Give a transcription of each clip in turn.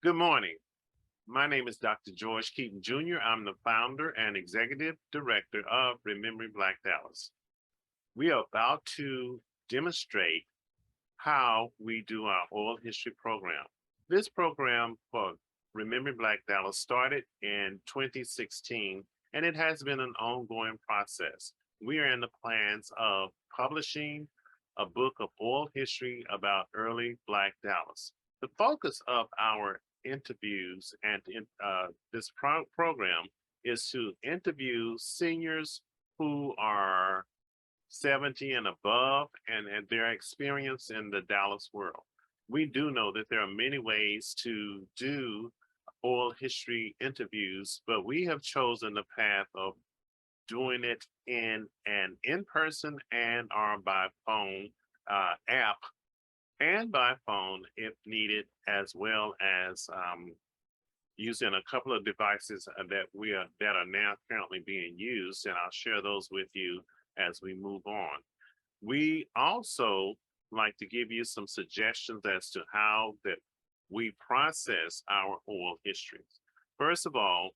Good morning. My name is Dr. George Keaton Jr. I'm the founder and executive director of Remembering Black Dallas. We are about to demonstrate how we do our oral history program. This program for Remembering Black Dallas started in 2016, and it has been an ongoing process. We are in the plans of publishing a book of oral history about early Black Dallas. The focus of our interviews and this program is to interview seniors who are 70 and above and their experience in the Dallas world. We do know that there are many ways to do oral history interviews, but we have chosen the path of doing it in an in-person and or by phone app and by phone if needed, as well as using a couple of devices that are now currently being used, and I'll share those with you as we move on. We also like to give you some suggestions as to how that we process our oral histories. First of all,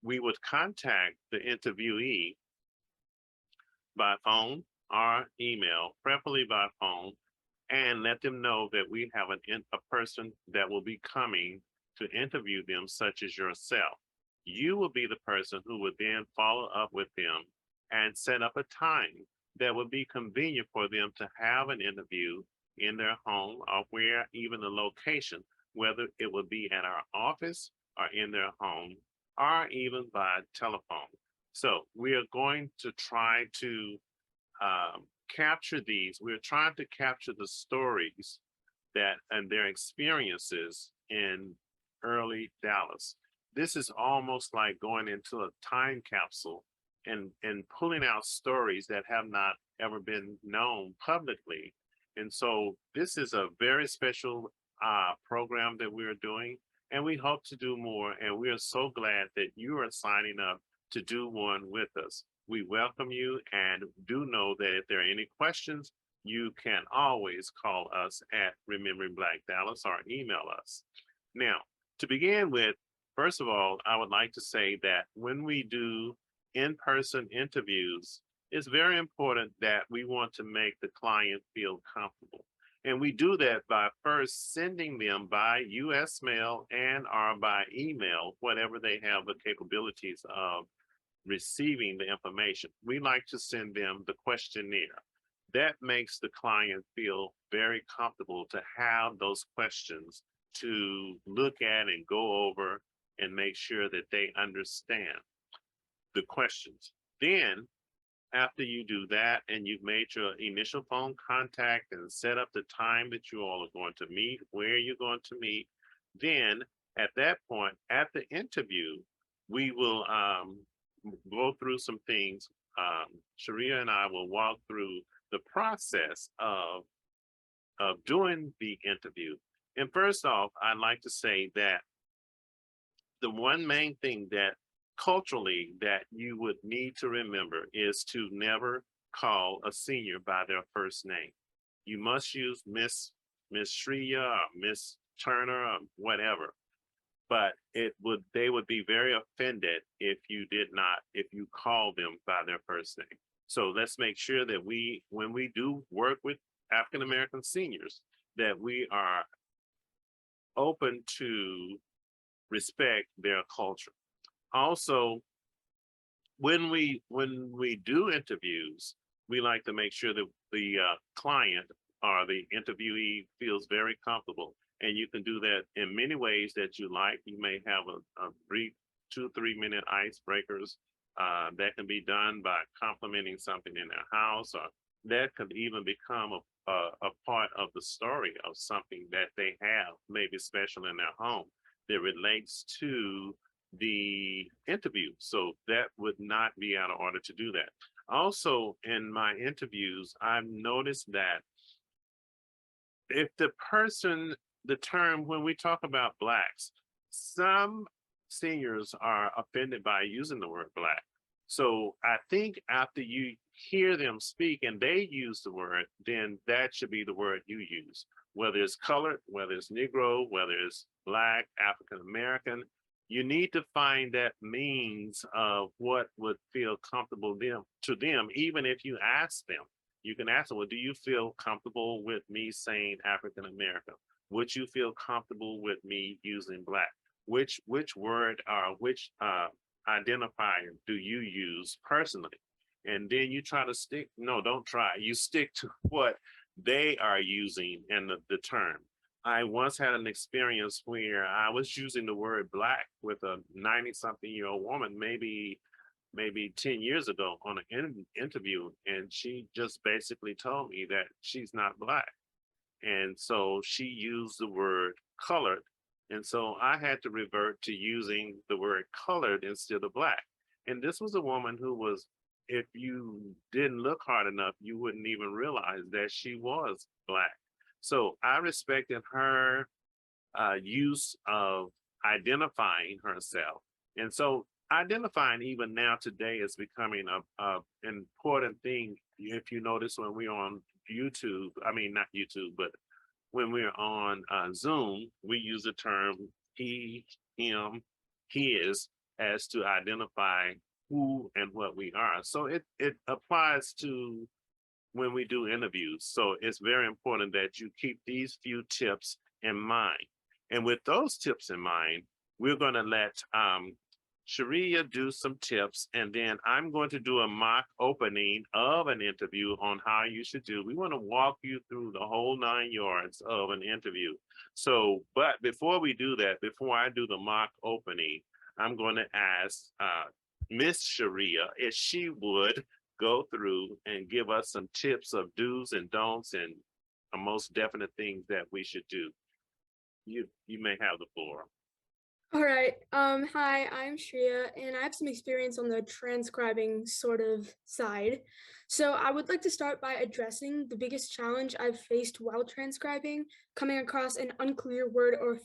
we would contact the interviewee by phone or email, preferably by phone, and let them know that we have a person that will be coming to interview them, such as yourself. You will be the person who would then follow up with them and set up a time that would be convenient for them to have an interview in their home or where even the location, whether it would be at our office or in their home or even by telephone. So we are going to try to capture these. We're trying to capture the stories that and their experiences in early Dallas. This is almost like going into a time capsule and pulling out stories that have not ever been known publicly. And so this is a very special program that we're doing, and we hope to do more. And we are so glad that you are signing up to do one with us. We welcome you, and do know that if there are any questions, you can always call us at Remembering Black Dallas or email us. Now, to begin with, first of all, I would like to say that when we do in-person interviews, it's very important that we want to make the client feel comfortable. And we do that by first sending them by US mail and or by email, whatever they have the capabilities of receiving the information. We like to send them the questionnaire. That makes the client feel very comfortable to have those questions to look at and go over and make sure that they understand the questions. Then, after you do that and you've made your initial phone contact and set up the time that you all are going to meet, where you're going to meet, then at that point, at the interview, we will go through some things. Sharia and I will walk through the process of doing the interview. And first off, I'd like to say that the one main thing that culturally that you would need to remember is to never call a senior by their first name. You must use Miss Shreya or Miss Turner or whatever. But they would be very offended if you call them by their first name. So let's make sure that when we do work with African American seniors, that we are open to respect their culture. Also, when we do interviews, we like to make sure that the client or the interviewee feels very comfortable. And you can do that in many ways that you like. You may have a brief 2-3 minute icebreakers that can be done by complimenting something in their house, or that could even become a part of the story of something that they have, maybe special in their home, that relates to the interview. So that would not be out of order to do that. Also, in my interviews, I've noticed that if the term, when we talk about Blacks, some seniors are offended by using the word Black. So I think after you hear them speak and they use the word, then that should be the word you use, whether it's colored, whether it's Negro, whether it's Black, African American. You need to find that means of what would feel comfortable to them, even if you ask them. You can ask them, well, do you feel comfortable with me saying African American? Would you feel comfortable with me using Black? Which word or which identifier do you use personally? And then you try to stick, no, don't try. You stick to what they are using and the term. I once had an experience where I was using the word Black with a 90-something-year-old woman, maybe 10 years ago on an interview, and she just basically told me that she's not Black. And so she used the word colored. And so I had to revert to using the word colored instead of Black. And this was a woman who was, if you didn't look hard enough, you wouldn't even realize that she was Black. So I respected her use of identifying herself. And so identifying even now today is becoming a important thing. If you notice when we're on YouTube, I mean, not YouTube, but when we're on Zoom, we use the term he, him, his as to identify who and what we are. So it applies to when we do interviews. So it's very important that you keep these few tips in mind. And with those tips in mind, we're going to let Sharia do some tips, and then I'm going to do a mock opening of an interview on how you should do. We want to walk you through the whole 9 yards of an interview. So, but before we do that, before I do the mock opening, I'm going to ask Miss Sharia if she would go through and give us some tips of do's and don'ts and most definite things that we should do. You may have the floor. All right. Hi, I'm Shreya, and I have some experience on the transcribing sort of side. So I would like to start by addressing the biggest challenge I've faced while transcribing, coming across an unclear word or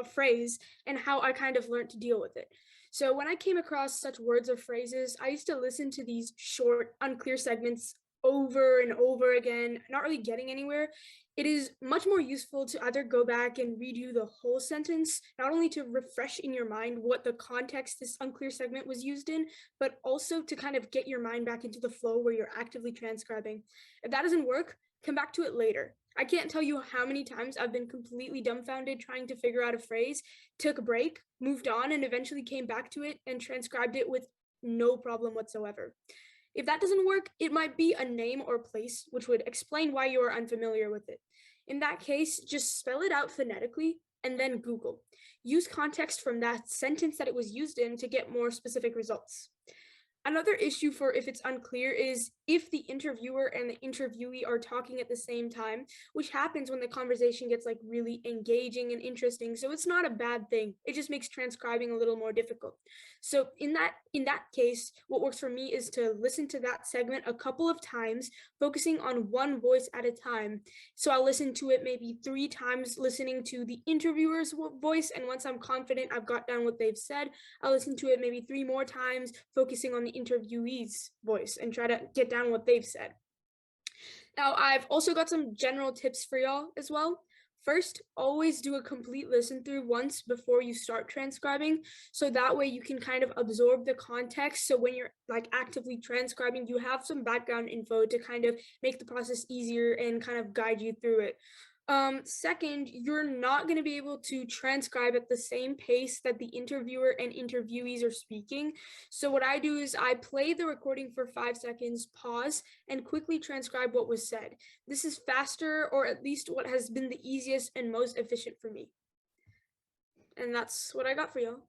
phrase, and how I kind of learned to deal with it. So when I came across such words or phrases, I used to listen to these short, unclear segments over and over again, not really getting anywhere. It is much more useful to either go back and redo the whole sentence, not only to refresh in your mind what the context this unclear segment was used in, but also to kind of get your mind back into the flow where you're actively transcribing. If that doesn't work, come back to it later. I can't tell you how many times I've been completely dumbfounded trying to figure out a phrase, took a break, moved on, and eventually came back to it and transcribed it with no problem whatsoever. If that doesn't work, it might be a name or place, which would explain why you are unfamiliar with it. In that case, just spell it out phonetically and then Google. Use context from that sentence that it was used in to get more specific results. Another issue for if it's unclear is if the interviewer and the interviewee are talking at the same time, which happens when the conversation gets like really engaging and interesting. So it's not a bad thing. It just makes transcribing a little more difficult. So in that case, what works for me is to listen to that segment a couple of times, focusing on one voice at a time. So I'll listen to it maybe 3 times, listening to the interviewer's voice, and once I'm confident I've got down what they've said, I'll listen to it maybe 3 more times, focusing on the interviewee's voice and try to get down what they've said. Now, I've also got some general tips for y'all as well. First, always do a complete listen through once before you start transcribing. So that way you can kind of absorb the context. So when you're like actively transcribing, you have some background info to kind of make the process easier and kind of guide you through it. Second, you're not going to be able to transcribe at the same pace that the interviewer and interviewees are speaking. So what I do is I play the recording for 5 seconds, pause, and quickly transcribe what was said. This is faster, or at least what has been the easiest and most efficient for me. And that's what I got for y'all.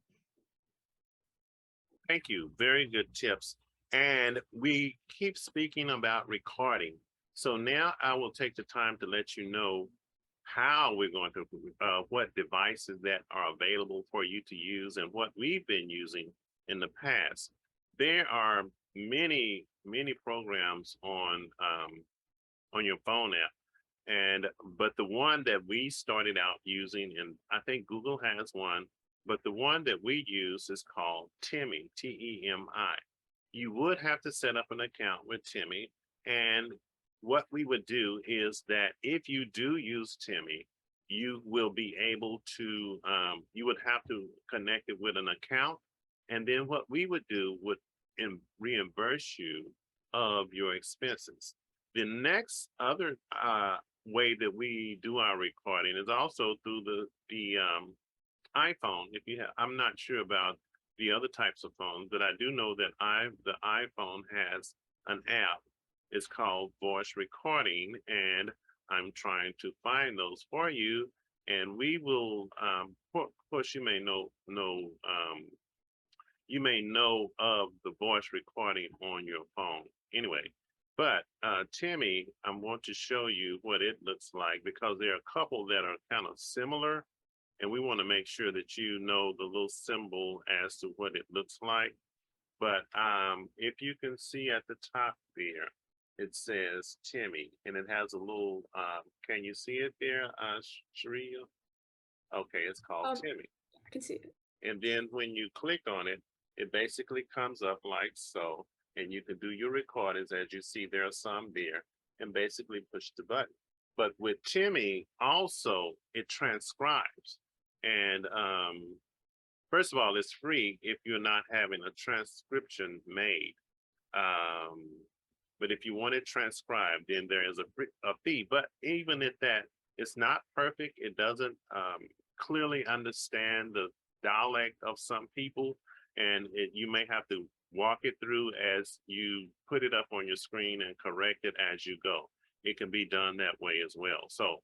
Thank you. Very good tips. And we keep speaking about recording. So now I will take the time to let you know how we're going to, what devices that are available for you to use and what we've been using in the past. There are many programs on your phone app, but the one that we started out using, and I think Google has one, but the one that we use is called Temi, T-E-M-I. You would have to set up an account with Temi, and what we would do is that if you do use Temi, you will be able to, you would have to connect it with an account. And then what we would do would reimburse you of your expenses. The next other way that we do our recording is also through the iPhone. If you have, I'm not sure about the other types of phones, but I do know that the iPhone has an app. It's called voice recording, and I'm trying to find those for you. And we will, of course, you may know of the voice recording on your phone anyway. But Timmy, I want to show you what it looks like because there are a couple that are kind of similar, and we want to make sure that you know the little symbol as to what it looks like. But if you can see at the top there, it says Timmy, and it has a little, can you see it there, Sharia? Okay, it's called Timmy. I can see it. And then when you click on it, it basically comes up like so, and you can do your recordings. As you see, there are some there, and basically push the button. But with Timmy, also, it transcribes. And first of all, it's free if you're not having a transcription made. But if you want it transcribed, then there is a fee. But even at that, it's not perfect. It doesn't clearly understand the dialect of some people, and you may have to walk it through as you put it up on your screen and correct it as you go. It can be done that way as well. So,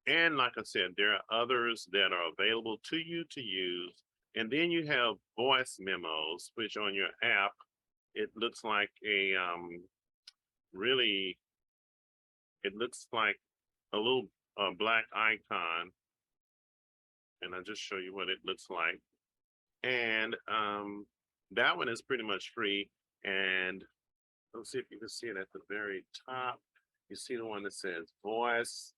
and like I said, there are others that are available to you to use. And then you have voice memos, which on your app, it looks like a really, it looks like a little black icon. And I'll just show you what it looks like. And that one is pretty much free. And let's see if you can see it at the very top. You see the one that says voice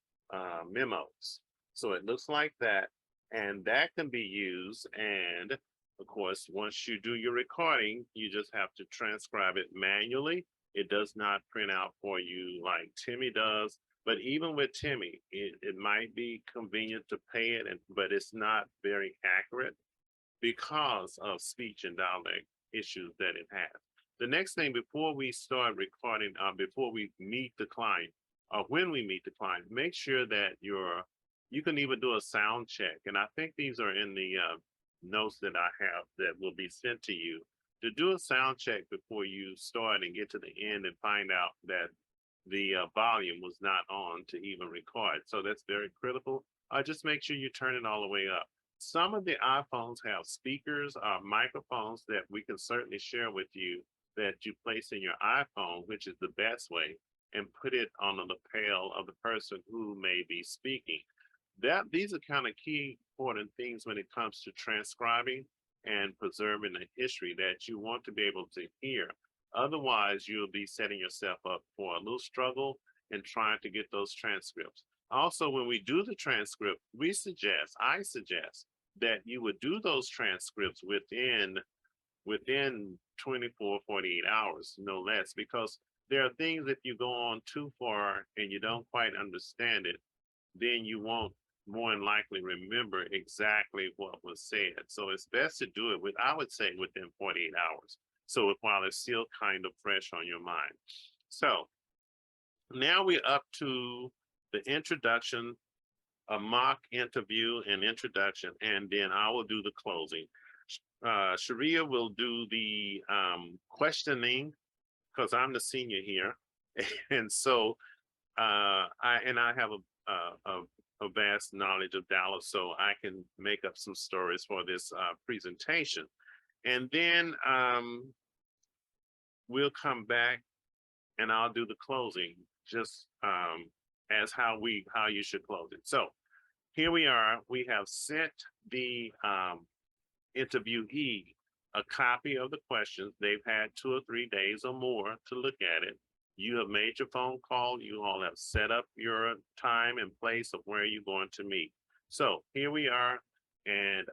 memos. So it looks like that. And that can be used. And of course, once you do your recording, you just have to transcribe it manually. It does not print out for you like Timmy does. But even with Timmy, it might be convenient to pay it, but it's not very accurate because of speech and dialect issues that it has. The next thing before we start recording, before we meet the client, or when we meet the client, make sure that you can even do a sound check. And I think these are in the notes that I have that will be sent to you to do a sound check before you start and get to the end and find out that the volume was not on to even record. So that's very critical. Just make sure you turn it all the way up. Some of the iPhones have speakers or microphones that we can certainly share with you that you place in your iPhone, which is the best way, and put it on the lapel of the person who may be speaking. These are kind of key important things when it comes to transcribing and preserving the history that you want to be able to hear. Otherwise, you'll be setting yourself up for a little struggle in trying to get those transcripts. Also, when we do the transcript, I suggest that you would do those transcripts within 24, 48 hours, no less, because there are things if you go on too far and you don't quite understand it, then you won't more than likely remember exactly what was said. So it's best to do it I would say within 48 hours. So while it's still kind of fresh on your mind. So now we're up to the introduction, a mock interview and introduction, and then I will do the closing. Sharia will do the questioning because I'm the senior here. And so I have a vast knowledge of Dallas, so I can make up some stories for this presentation. And then we'll come back and I'll do the closing just as how you should close it. So here we are. We have sent the interviewee a copy of the questions. They've had 2 or 3 days or more to look at it. You have made your phone call. You all have set up your time and place of where you're going to meet. So here we are. And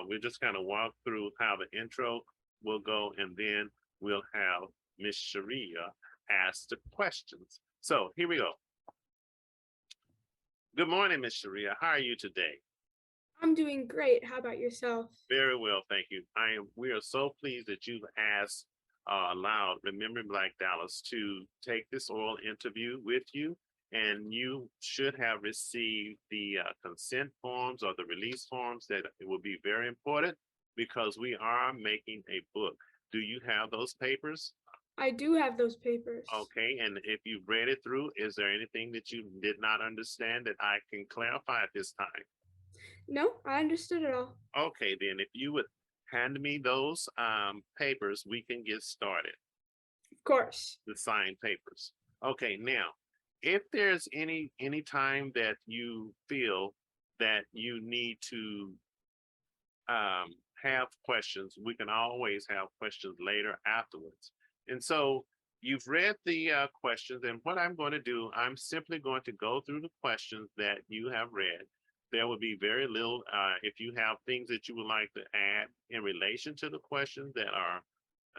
we're just kind of walk through how the intro will go. And then we'll have Miss Sharia ask the questions. So here we go. Good morning, Miss Sharia. How are you today? I'm doing great. How about yourself? Very well, thank you. We are so pleased that you've allowed Remembering Black Dallas to take this oral interview with you. And you should have received the consent forms or the release forms that it will be very important because we are making a book. Do you have those papers? I do have those papers. Okay, and if you've read it through, is there anything that you did not understand that I can clarify at this time? No, I understood it all. Okay, then if you would hand me those papers, we can get started. Of course. The signed papers. Okay, now, if there's any time that you feel that you need to have questions, we can always have questions later afterwards. And so you've read the questions, and what I'm going to do, I'm simply going to go through the questions that you have read. There will be very little, if you have things that you would like to add in relation to the questions that are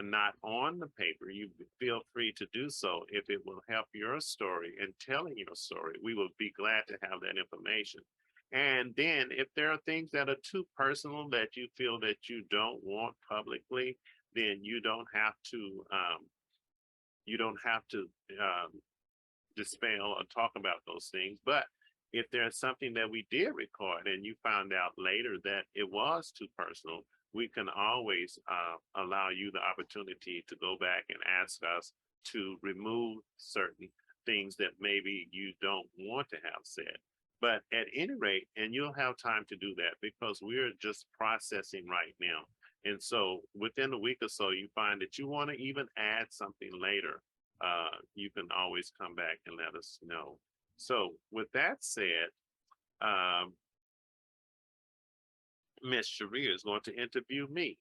not on the paper, you feel free to do so. If it will help your story and telling your story, we will be glad to have that information. And then if there are things that are too personal that you feel that you don't want publicly, then you don't have to dispel or talk about those things. But if there's something that we did record and you found out later that it was too personal, we can always allow you the opportunity to go back and ask us to remove certain things that maybe you don't want to have said. But at any rate, and you'll have time to do that because we're just processing right now. And so within a week or so, you find that you want to even add something later, you can always come back and let us know. So with that said, um, Miss Sharia is going to interview me.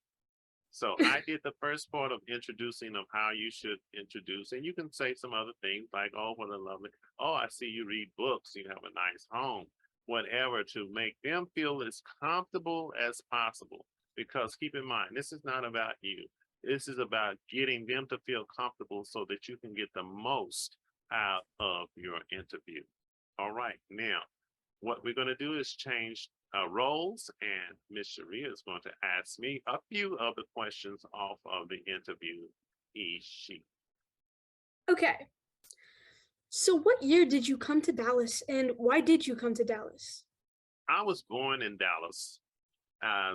So I did the first part of introducing of how you should introduce, and you can say some other things like, oh, what a lovely, oh, I see you read books, you have a nice home, whatever, to make them feel as comfortable as possible. Because keep in mind, this is not about you. This is about getting them to feel comfortable so that you can get the most out of your interview. All right, now what we're going to do is change roles, and Miss Sharia is going to ask me a few of the questions off of the interview sheet. Okay. So, what year did you come to Dallas and why did you come to Dallas? I was born in Dallas,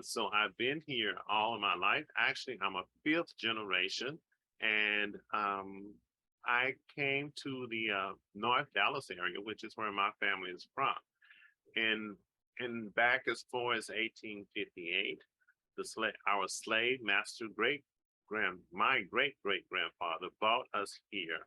so I've been here all of my life. Actually, I'm a fifth generation, and I came to the North Dallas area, which is where my family is from. And back as far as 1858, our slave master my great great grandfather brought us here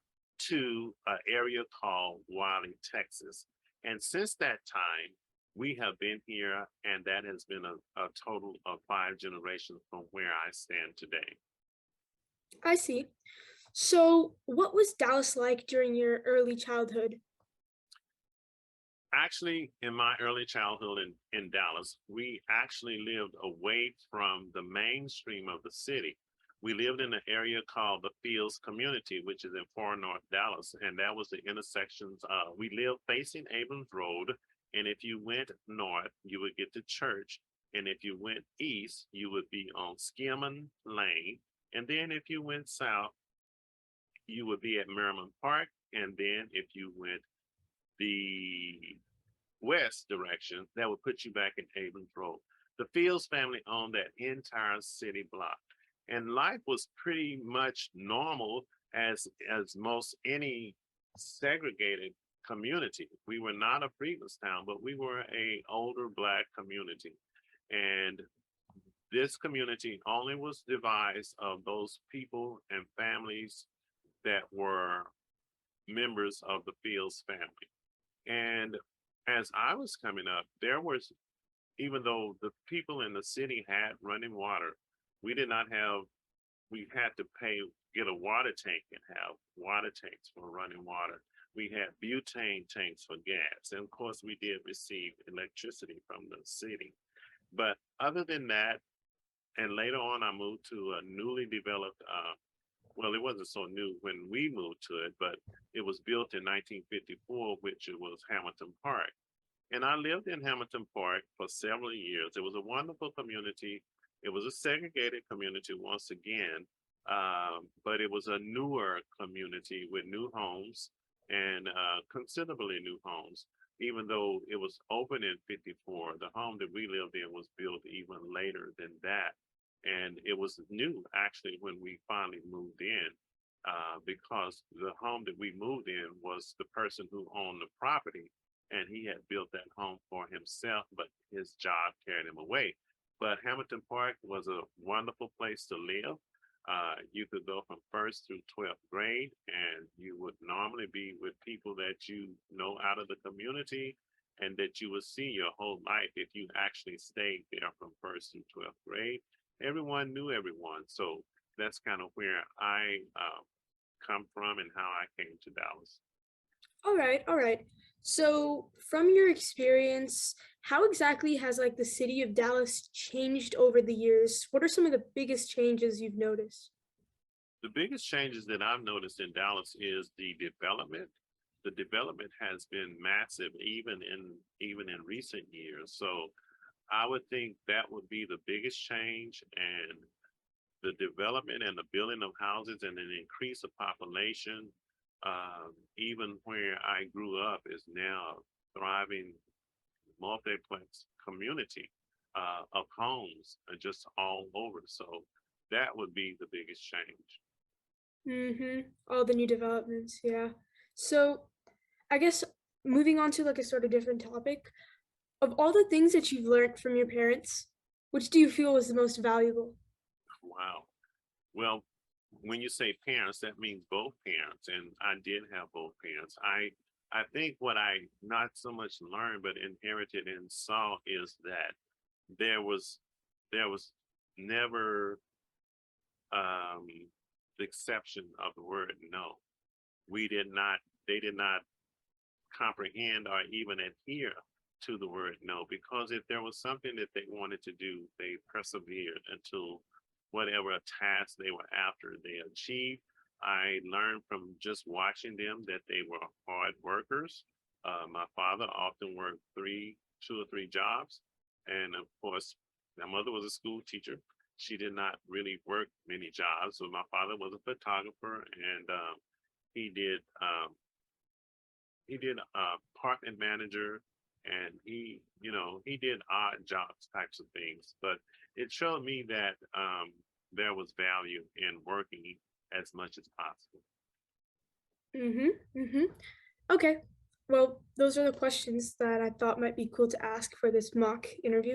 to an area called Wiley, Texas. And since that time, we have been here, and that has been a total of 5 generations from where I stand today. I see. So, what was Dallas like during your early childhood? Actually, in my early childhood in Dallas, we actually lived away from the mainstream of the city. We lived in an area called the Fields Community, which is in far north Dallas. And that was the intersections. We lived facing Abrams Road. And if you went north, you would get to church. And if you went east, you would be on Skimman Lane. And then if you went south, you would be at Merriman Park. And then if you went the west direction, that would put you back in Abrams Road. The Fields family owned that entire city block. And life was pretty much normal as most any segregated community. We were not a freedless town, but we were a older Black community. And this community only was devised of those people and families that were members of the Fields family. And as I was coming up, there was, even though the people in the city had running water, we did not have, we had to get a water tank and have water tanks for running water. We had butane tanks for gas. And of course, we did receive electricity from the city. But other than that, and later on, I moved to a newly developed, well, it wasn't so new when we moved to it, but it was built in 1954, which it was Hamilton Park. And I lived in Hamilton Park for several years. It was a wonderful community. It was a segregated community once again, but it was a newer community with new homes and considerably new homes. Even though it was open in 54, the home that we lived in was built even later than that. And it was new actually when we finally moved in, because the home that we moved in was the person who owned the property, and he had built that home for himself, but his job carried him away. But Hamilton Park was a wonderful place to live. You could go from first through 12th grade, and you would normally be with people that you know out of the community and that you would see your whole life if you actually stayed there from first through 12th grade. Everyone knew everyone. So that's kind of where I come from and how I came to Dallas. All right, all right. So, from your experience, how exactly has like the city of Dallas changed over the years? What are some of the biggest changes you've noticed? The biggest changes that I've noticed in Dallas is the development. The development has been massive, even in recent years. So I would think that would be the biggest change, and the development and the building of houses and an increase of population. Even where I grew up is now a thriving multiplex community of homes just all over. So that would be the biggest change. Mm-hmm. All the new developments, yeah. So, I guess moving on to like a sort of different topic, of all the things that you've learned from your parents, which do you feel was the most valuable? Wow. Well, when you say parents, that means both parents, and I did have both parents. I think what I not so much learned but inherited and saw is that there was there was never um, the exception of the word no. We did not. They did not comprehend or even adhere to the word no, because if there was something that they wanted to do, they persevered until whatever task they were after they achieved. I learned from just watching them that they were hard workers. My father often worked 2 or 3 jobs. And of course, my mother was a school teacher. She did not really work many jobs. So my father was a photographer, and he did apartment manager, and he did odd jobs types of things, but it showed me that there was value in working as much as possible. Mm-hmm. Mm-hmm. Okay. Well, those are the questions that I thought might be cool to ask for this mock interview.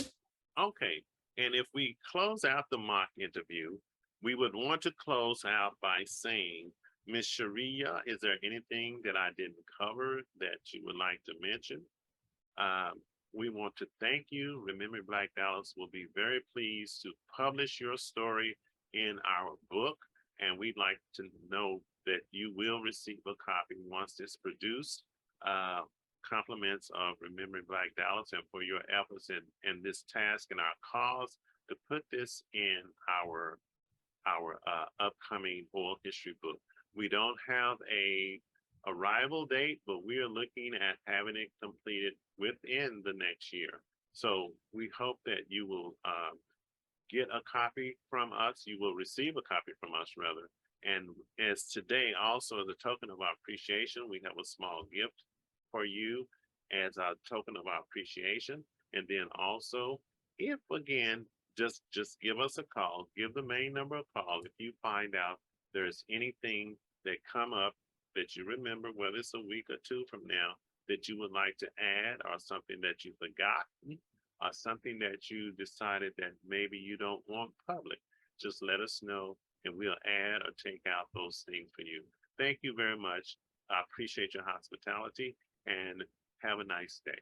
Okay, and if we close out the mock interview, we would want to close out by saying, Miss Sharia, is there anything that I didn't cover that you would like to mention? Um, we want to thank you. Remember, Black Dallas will be very pleased to publish your story in our book, and we'd like to know that you will receive a copy once it's produced. Uh, Compliments of Remembering Black Dallas and for your efforts in this task and our cause to put this in our upcoming oral history book. We don't have a arrival date, but we are looking at having it completed within the next year. So we hope that you will get a copy from us. You will receive a copy from us, rather. And as today, also as a token of our appreciation, we have a small gift for you as a token of our appreciation. And then also, if again, just give us a call, give the main number a call if you find out there's anything that come up that you remember, whether it's a week or two from now, that you would like to add, or something that you forgot, or something that you decided that maybe you don't want public. Just let us know, and we'll add or take out those things for you. Thank you very much. I appreciate your hospitality, and have a nice day.